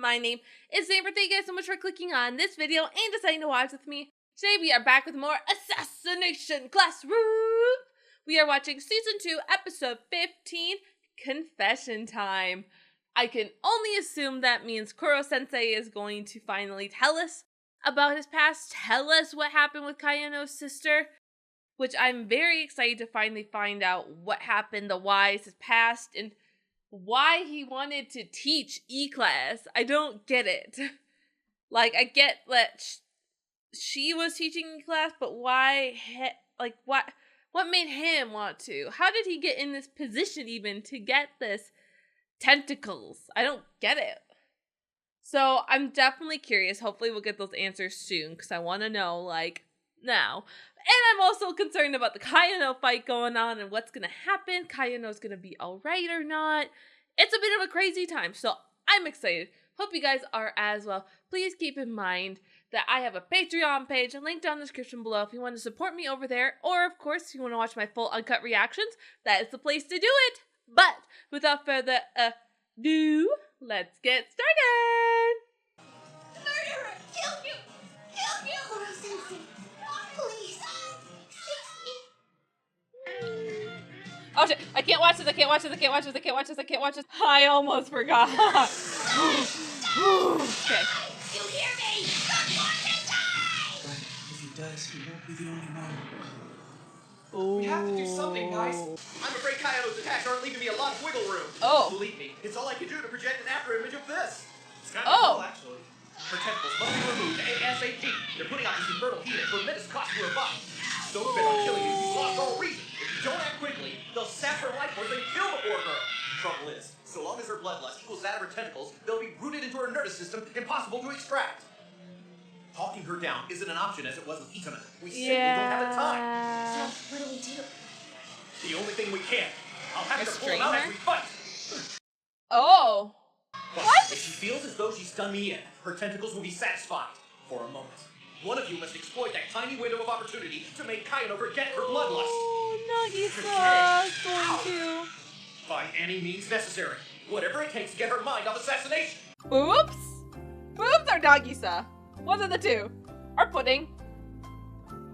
My name is Zamber. Thank you guys so much for clicking on this video and deciding to watch with me. Today we are back with more Assassination Classroom. We are watching Season 2, Episode 15, Confession Time. I can only assume that means Koro-sensei is going to finally tell us about his past, tell us what happened with Kayano's sister, which I'm very excited to finally find out what happened, the whys, his past, and why he wanted to teach E-class. I don't get it. Like, I get that she was teaching E-class, but why, what made him want to? How did he get in this position even to get this tentacles? I don't get it. So I'm definitely curious. Hopefully we'll get those answers soon, because I want to know, like, now. And I'm also concerned about the Kayano fight going on and what's going to happen. Kayano's going to be alright or not. It's a bit of a crazy time, so I'm excited. Hope you guys are as well. Please keep in mind that I have a Patreon page, linked down in the description below if you want to support me over there. Or, of course, if you want to watch my full uncut reactions, that is the place to do it. But, without further ado, let's get started! Murderer! Kill you! Kill you! Koro-sensei, please, save me. Oh shit, I can't watch this, I can't watch this, I can't watch this, I can't watch this, I can't watch this. I almost forgot. Okay. You hear me? Don't watch him die! But if he does, he won't be the only one. Ooh. We have to do something, guys. I'm afraid Kayano's attacks aren't leaving me a lot of wiggle room. Oh. Believe me, it's all I can do to project an after image of this. It's kind of cool, actually. Her tentacles must be removed ASAP. They're putting out this infernal heat at tremendous cost to her body. So bent on killing you, you've lost all reason. If you don't act quickly, they'll sap her life force and kill the poor girl. Trouble is, so long as her bloodlust equals that of her tentacles, they'll be rooted into her nervous system, impossible to extract. Talking her down isn't an option as it was with Itana. We simply don't have the time. So, what do we do? The only thing we can. I'll have to pull Restrain them out her? as we fight. Oh. But What? if she feels as though she's done me in, her tentacles will be satisfied. For a moment. One of you must exploit that tiny window of opportunity to make Kayano forget her bloodlust. Oh, Nagisa is going to. By any means necessary. Whatever it takes to get her mind off assassination. Boobs? Boobs or Nagisa? One of the two. Or pudding.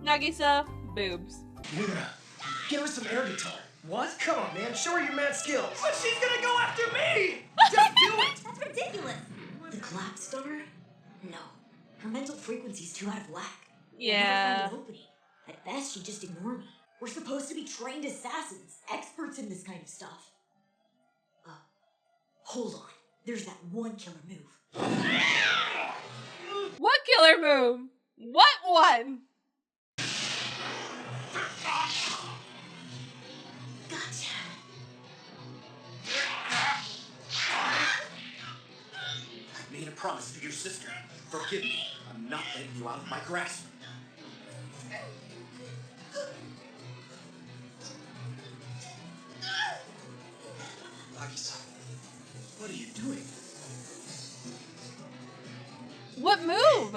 Nagisa, boobs. Mira, give her some air guitar. What? Come on, man. Show her your mad skills. But she's gonna go after me! Just do it! That's ridiculous. The collapse stunner? No. Her mental frequency's too out of whack. Yeah. I never find an opening. At best, she'd just ignore me. We're supposed to be trained assassins, experts in this kind of stuff. Hold on. There's that one killer move. What killer move? What one? Gotcha. I made a promise to your sister. Forgive me. I'm not letting you out of my grasp. Nagisa, what are you doing? What move?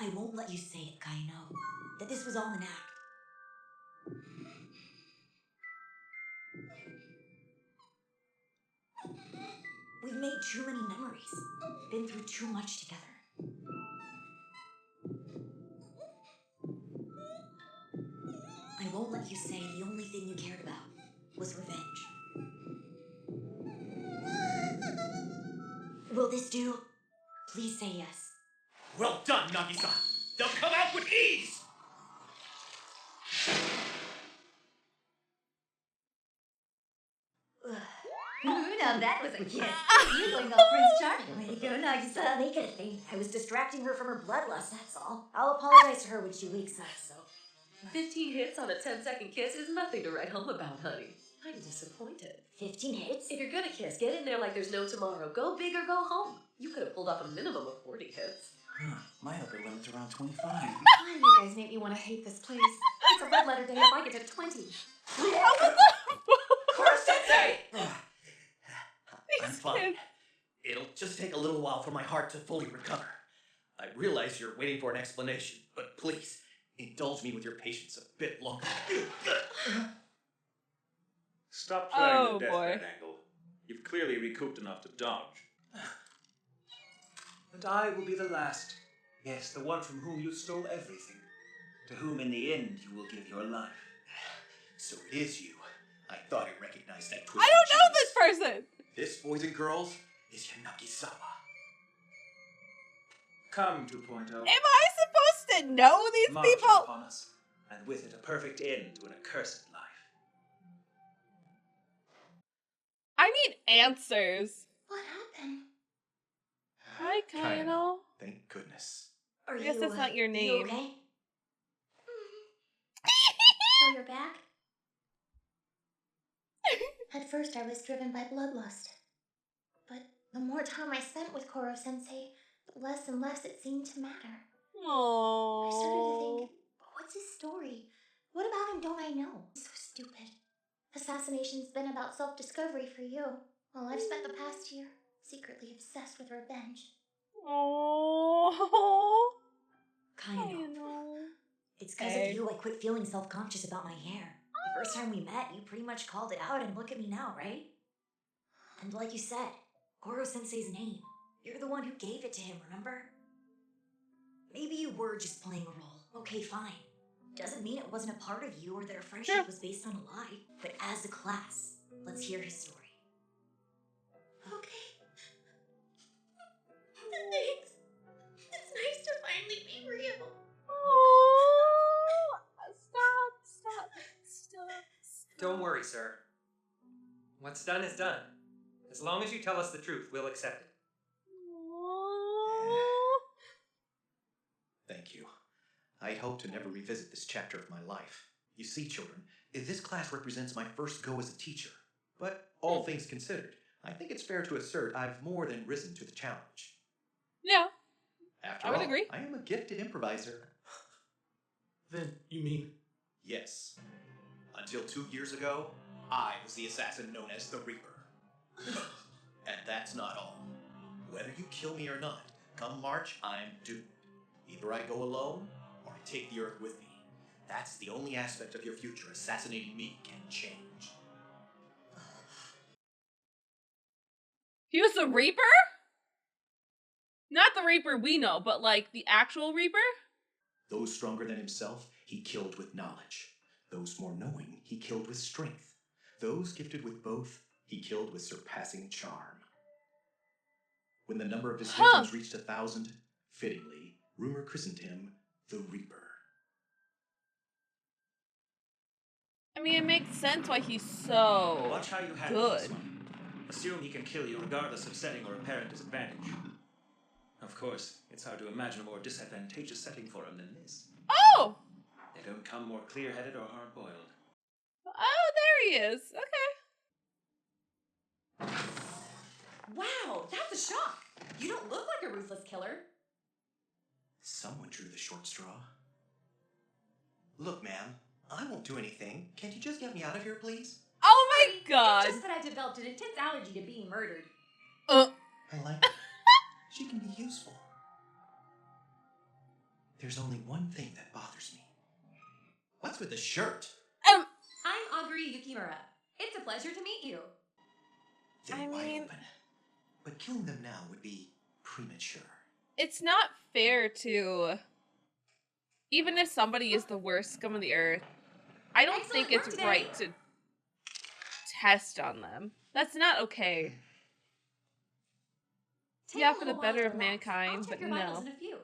I won't let you say it, Kayano. That this was all an act. We've made too many memories. Been through too much together. I won't let you say the only thing you cared about was revenge. Will this do? Please say yes. Well done, Nagisa. They'll come out with ease. Now that was a kiss. You're going all Prince Charming. Way to go, Nagisa. Make it a thing. I was distracting her from her bloodlust, that's all. I'll apologize to her when she wakes up, so. 15 hits on a 10-second kiss is nothing to write home about, honey. I'm disappointed. 15 hits? If you're gonna kiss, get in there like there's no tomorrow. Go big or go home. You could have pulled off a minimum of 40 hits. My upper limit's around 25. Why you guys make me want to hate this place? It's a red letter day if I get to 20. Koro-sensei! I'm These fine. kids. It'll just take a little while for my heart to fully recover. I realize you're waiting for an explanation, but please, indulge me with your patience a bit longer. Stop playing Oh, the boy. deathbed angle. You've clearly recouped enough to dodge. And I will be the last. Yes, the one from whom you stole everything. To whom in the end you will give your life. So it is you. I thought I recognized that twist. I don't know this person. This, boys and girls, is your Nagisa. Come, 2.0. Am I supposed to know these Marches people? upon us, and with it a perfect end to an accursed life. I need answers. What happened? Hi, Kaino. Thank goodness. Are I guess that's not your You name. okay? So you're back? At first I was driven by bloodlust. But the more time I spent with Koro-sensei, the less and less it seemed to matter. I started to Aww. think, what's his story? What about him don't I know? So stupid. Assassination's been about self-discovery for you, while I've spent the past year secretly obsessed with revenge. Aww. Kaino. It's because Hey. of you I quit feeling self-conscious about my hair. The first time we met, you pretty much called it out, and look at me now, right? And like you said, Koro-sensei's name. You're the one who gave it to him, remember? Maybe you were just playing a role. Okay, fine. Doesn't mean it wasn't a part of you or that our friendship Sure. was based on a lie. But as a class, let's hear his story. Okay. Thanks. It's nice to finally be real. Aww. Stop. Don't worry, sir. What's done is done. As long as you tell us the truth, we'll accept it. Aww. Thank you. I'd hoped to never revisit this chapter of my life. You see, children, this class represents my first go as a teacher. But all things considered, I think it's fair to assert I've more than risen to the challenge. Yeah. After I would all, agree. I am a gifted improviser. Then, you mean? Yes. Until 2 years ago, I was the assassin known as the Reaper. And that's not all. Whether you kill me or not, come March, I'm doomed. Either I go alone, or I take the Earth with me. That's the only aspect of your future assassinating me can change. He was the Reaper? Not the Reaper we know, but like the actual Reaper? Those stronger than himself, he killed with knowledge. Those more knowing, he killed with strength. Those gifted with both, he killed with surpassing charm. When the number of his victims reached 1,000, fittingly, rumor christened him the Reaper. I mean, it makes sense why he's so Watch how you handle this good. one. Assume he can kill you regardless of setting or apparent disadvantage. Of course, it's hard to imagine a more disadvantageous setting for him than this. Oh! They don't come more clear-headed or hard-boiled. Oh, there he is. Okay. Wow, that's a shock. You don't look like a ruthless killer. Someone drew the short straw. Look, ma'am, I won't do anything. Can't you just get me out of here, please? Oh my god. It's just that I developed an intense allergy to being murdered. I like her. She can be useful. There's only one thing that bothers me. What's with the shirt? I'm Augury Yukimura. It's a pleasure to meet you. They're I wide mean- open. But killing them now would be premature. It's not fair to... Even if somebody is the worst scum of the earth, I don't Excellent think it's work today. right to test on them. That's not okay. Take Yeah, a for the little better while of to relax. mankind, I'll check but your vitals no. in a few.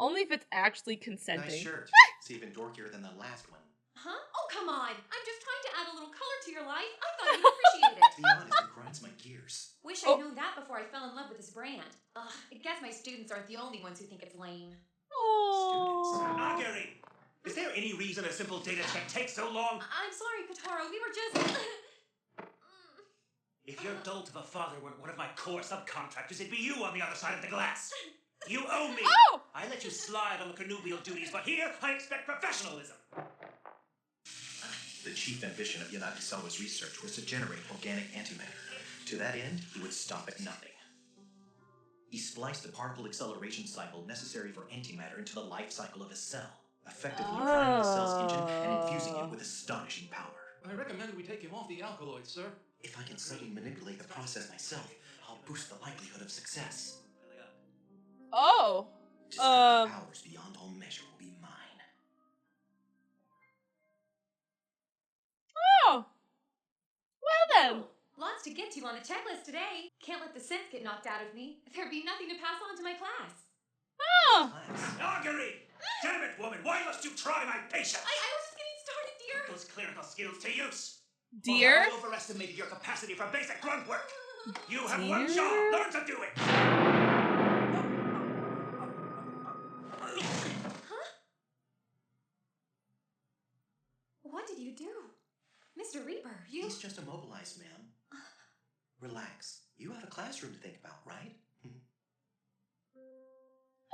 Only if it's actually consenting. Nice shirt. It's even dorkier than the last one. Huh? Oh, come on. I'm just trying to add a little color to your life. I thought you'd appreciate it. To be honest, it grinds my gears. Wish Oh. I'd known that before I fell in love with this brand. Ugh, I guess my students aren't the only ones who think it's lame. Oh. Augury! Is there any reason a simple data check takes so long? I'm sorry, Kotaro. We were just... If your dolt of a father were one of my core subcontractors, it'd be you on the other side of the glass. You owe me. Oh! I let you slide on the connubial duties, but here I expect professionalism. The chief ambition of Yanagisawa's research was to generate organic antimatter. To that end, he would stop at nothing. He spliced the particle acceleration cycle necessary for antimatter into the life cycle of a cell, effectively priming the cell's engine and infusing it with astonishing power. I recommend we take him off the alkaloids, sir. If I can subtly manipulate the process myself, I'll boost the likelihood of success. Oh. Destructive powers beyond all measure will be mine. Oh. Well then. Lots to get to on the checklist today. Can't let the sense get knocked out of me. There'd be nothing to pass on to my class. Oh. Augury! Damn it, woman! Why must you try my patience? I was just getting started, dear. Put those clinical skills to use. Dear? I overestimated your capacity for basic grunt work. You have one job. Learn to do it. Huh? What did you do? Mr. Reaper, you... He's just immobilized, ma'am. Relax. You have a classroom to think about, right?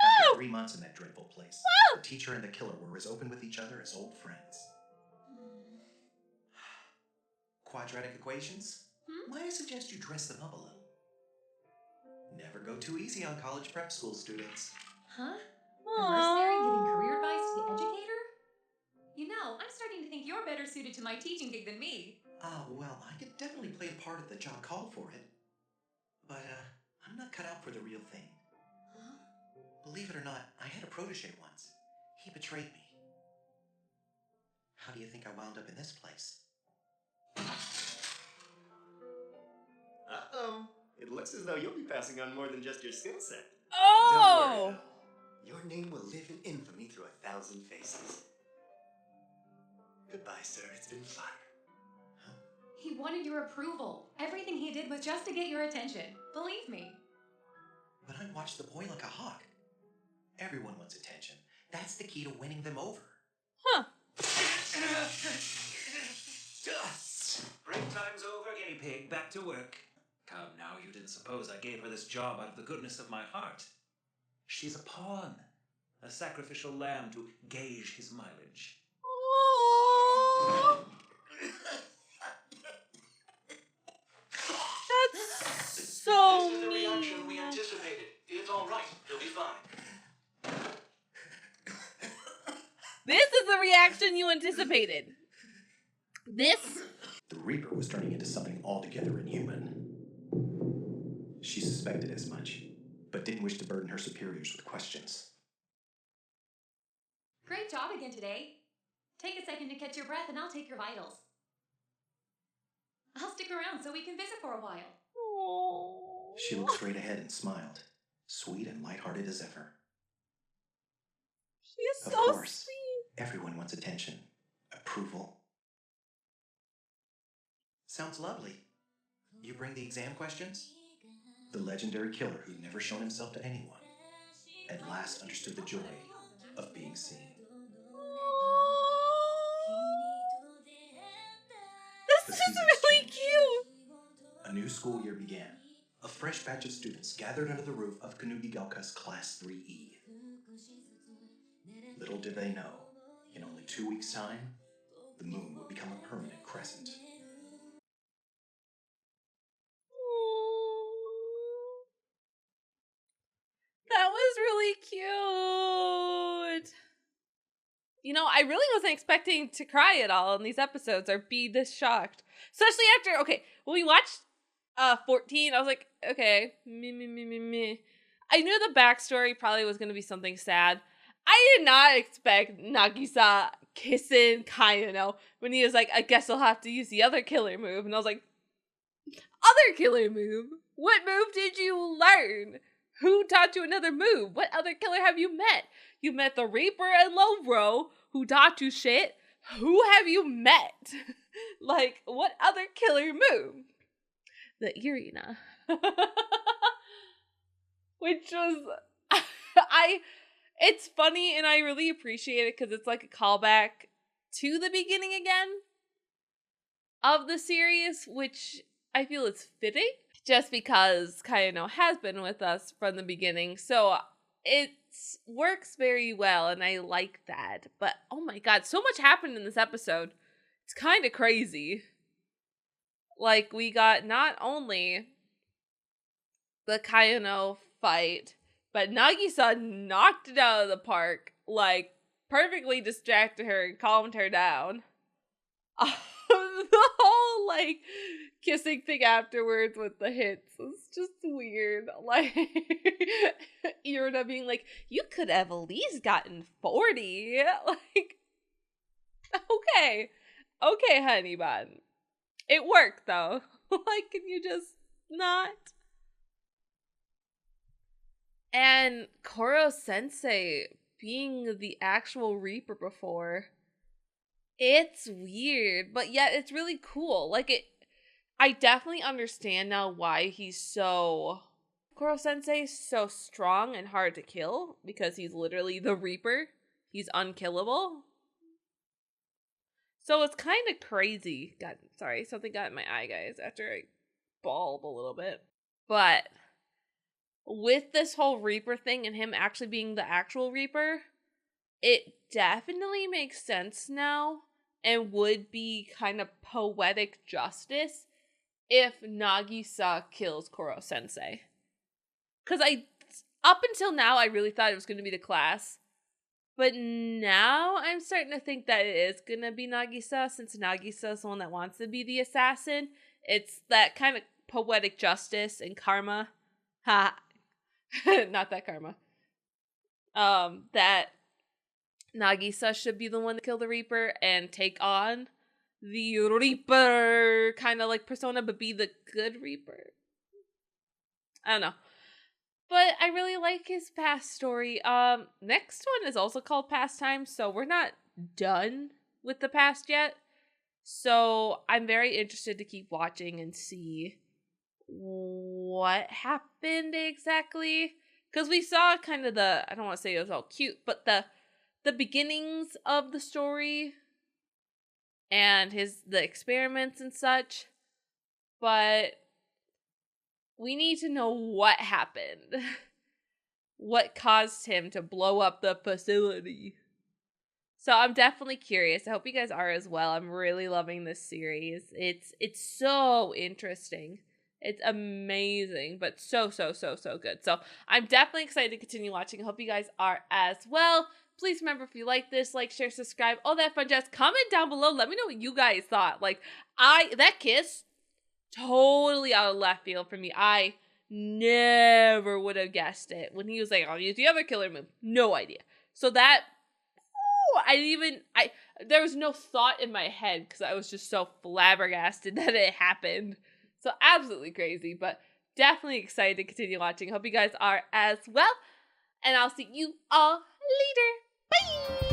After 3 months in that dreadful place, the teacher and the killer were as open with each other as old friends. Quadratic equations? Might I suggest you dress them up a little? Never go too easy on college prep school students. Huh? A mercenary giving career advice to the educator? You know, I'm starting to think you're better suited to my teaching gig than me. Well, I could definitely play the part if the job called for it. But, I'm not cut out for the real thing. Huh? Believe it or not, I had a protege once. He betrayed me. How do you think I wound up in this place? It looks as though you'll be passing on more than just your skill set. Oh! Don't worry, though. Your name will live in infamy through 1,000 faces. Goodbye, sir. It's been fun. He wanted your approval. Everything he did was just to get your attention. Believe me. But I watched the boy like a hawk. Everyone wants attention. That's the key to winning them over. Huh. Break time's over, guinea pig. Back to work. Come now, you didn't suppose I gave her this job out of the goodness of my heart. She's a pawn. A sacrificial lamb to gauge his mileage. Oh. That's so This is the mean. reaction we anticipated. It's all right. He'll be fine. This is the reaction you anticipated. This? The Reaper was turning into something altogether inhuman. She suspected as much, but didn't wish to burden her superiors with questions. Great job again today. Take a second to catch your breath and I'll take your vitals. I'll stick around so we can visit for a while. Oh. She looked straight ahead and smiled, sweet and lighthearted as ever. She is Of so course, sweet. everyone wants attention, approval. Sounds lovely. You bring the exam questions? The legendary killer who never shown himself to anyone, at last understood the joy of being seen. This is really cute. A new school year began. A fresh batch of students gathered under the roof of Kanubigalka's Class 3E. Little did they know, in only 2 weeks' time, the moon would become a permanent crescent. That was really cute. You know, I really wasn't expecting to cry at all in these episodes or be this shocked. Especially after, okay, when we watched 14, I was like, okay, me. I knew the backstory probably was going to be something sad. I did not expect Nagisa kissing Kayano when he was like, I guess I'll have to use the other killer move. And I was like, other killer move? What move did you learn? Who taught you another move? What other killer have you met? You met the Reaper and Lowbro, who taught you shit. Who have you met? Like, what other killer move? The Irina. Which was, it's funny and I really appreciate it because it's like a callback to the beginning again of the series, which I feel is fitting. Just because Kayano has been with us from the beginning. So it works very well and I like that. But oh my god, so much happened in this episode. It's kind of crazy. Like we got not only the Kayano fight, but Nagisa knocked it out of the park, like, perfectly distracted her and calmed her down. The whole, like, kissing thing afterwards with the hits is just weird. Like, Irina being like, you could have at least gotten 40. Like, okay, honey bun. It worked, though. Like, can you just not? And Koro-sensei being the actual Reaper before. It's weird, but yet it's really cool. Like, I definitely understand now why he's so... Koro-sensei is so strong and hard to kill, because he's literally the Reaper. He's unkillable. So it's kind of crazy. God, sorry, something got in my eye, guys, after I bawled a little bit. But with this whole Reaper thing and him actually being the actual Reaper, it definitely makes sense now and would be kind of poetic justice if Nagisa kills Koro-sensei. Because up until now, I really thought it was going to be the class. But now I'm starting to think that it is going to be Nagisa, since Nagisa is the one that wants to be the assassin. It's that kind of poetic justice and karma. Ha! Not that karma. That Nagisa should be the one to kill the Reaper and take on the Reaper kind of like persona, but be the good Reaper. I don't know. But I really like his past story. Next one is also called Pastime, so we're not done with the past yet. So I'm very interested to keep watching and see what happened exactly. Because we saw kind of I don't want to say it was all cute, but the beginnings of the story and the experiments and such. But we need to know what happened. What caused him to blow up the facility. So I'm definitely curious. I hope you guys are as well. I'm really loving this series. It's so interesting. It's amazing, but so good. So I'm definitely excited to continue watching. I hope you guys are as well. Please remember, if you like this, like, share, subscribe, all that fun jazz. Comment down below. Let me know what you guys thought. Like, that kiss, totally out of left field for me. I never would have guessed it. When he was like, I'll use the other killer move. No idea. So that, there was no thought in my head because I was just so flabbergasted that it happened. So absolutely crazy, but definitely excited to continue watching. Hope you guys are as well. And I'll see you all later. Bye!